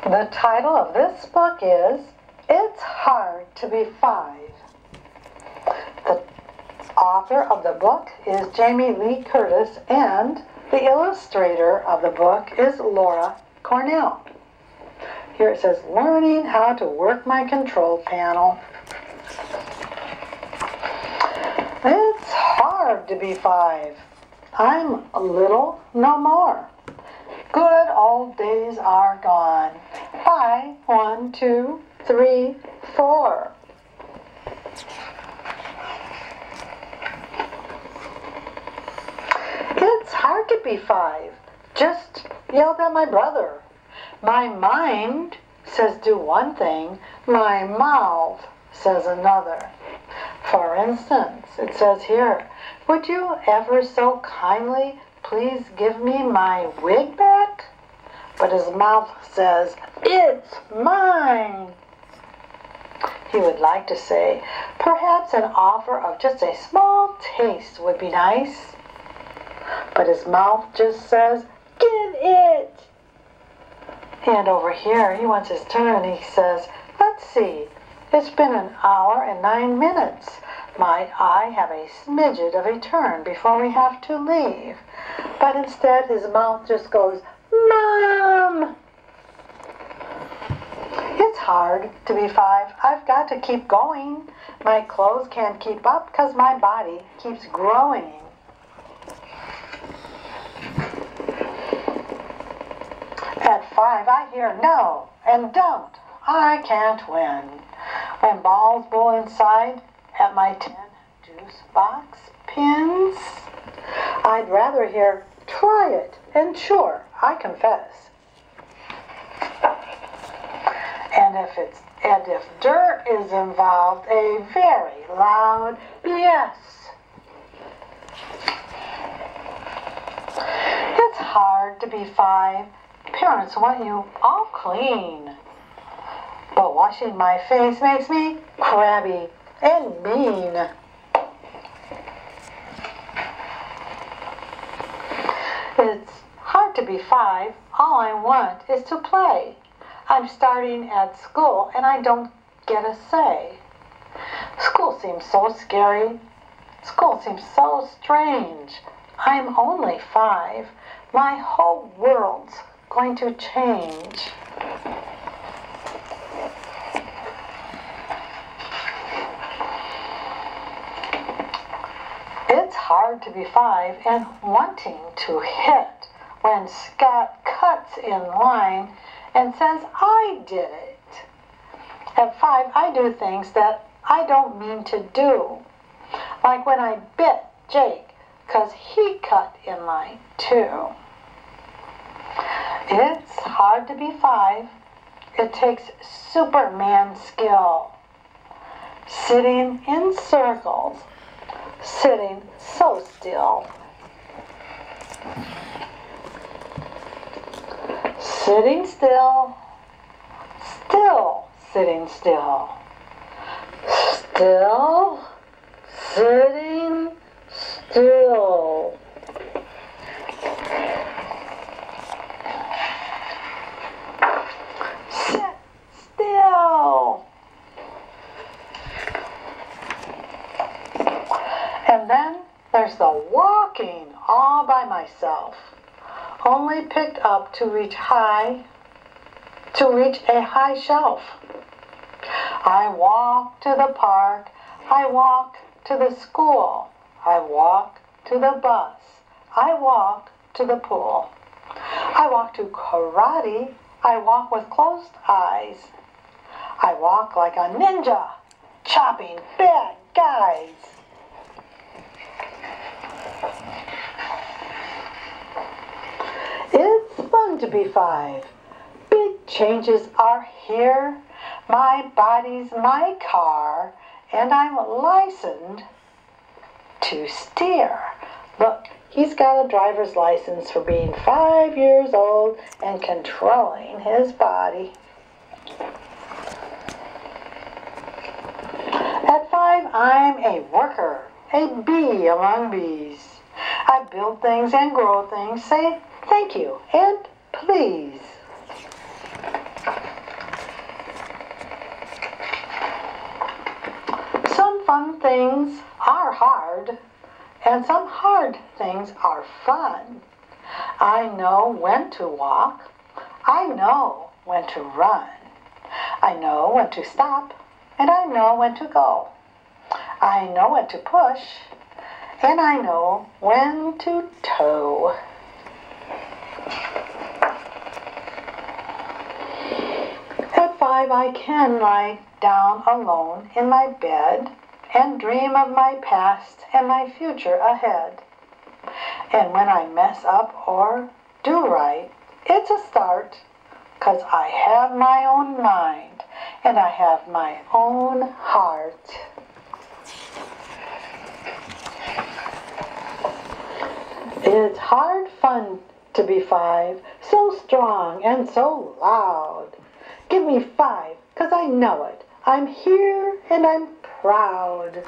The title of this book is It's Hard to Be 5. The author of the book is Jamie Lee Curtis, and the illustrator of the book is Laura Cornell. Here it says, Learning How to Work My Control Panel. It's hard to be 5. I'm a little no more. Good old days are gone. 5, 1, 2, 3, 4. It's hard to be 5. Just yelled at my brother. My mind says do one thing, my mouth says another. For instance, it says here, would you ever so kindly please give me my wig back? But his mouth says, it's mine. He would like to say, perhaps an offer of just a small taste would be nice. But his mouth just says, give it. And over here, he wants his turn. He says, let's see, it's been an hour and 9 minutes. Might I have a smidget of a turn before we have to leave? But instead, his mouth just goes, Mom! It's hard to be 5. I've got to keep going. My clothes can't keep up because my body keeps growing. At 5, I hear no and don't. I can't win. When balls bowl inside at my 10 juice box pins, I'd rather hear try it, and sure, I confess. And if dirt is involved, a very loud yes. It's hard to be 5. Parents want you all clean. But washing my face makes me crabby and mean. It's hard to be 5. All I want is to play. I'm starting at school and I don't get a say. School seems so scary. School seems so strange. I'm only 5. My whole world's going to change. It's hard to be 5 and wanting to hit when Scott cuts in line and says, I did it. At 5, I do things that I don't mean to do. Like when I bit Jake because he cut in line too. It's hard to be 5. It takes Superman skill. Sitting in circles. Sitting so still. Sitting still. Still sitting still. Still sitting still. Sit still. And then there's the walking all by myself, only picked up to reach a high shelf. I walk to the park, I walk to the school, I walk to the bus, I walk to the pool. I walk to karate, I walk with closed eyes. I walk like a ninja, chopping bad guys. It's fun to be 5. Big changes are here. My body's my car, and I'm licensed to steer. Look, he's got a driver's license for being 5 years old and controlling his body. At 5, I'm a worker, a bee among bees. I build things and grow things, say thank you and please. fun things are hard, and some hard things are fun. I know when to walk. I know when to run. I know when to stop, and I know when to go. I know when to push, and I know when to tow. At 5, I can lie down alone in my bed and dream of my past and my future ahead. And when I mess up or do right, it's a start, 'cause I have my own mind and I have my own heart. It's hard fun to be 5, so strong and so loud. Give me 5, 'cause I know it. I'm here and I'm proud.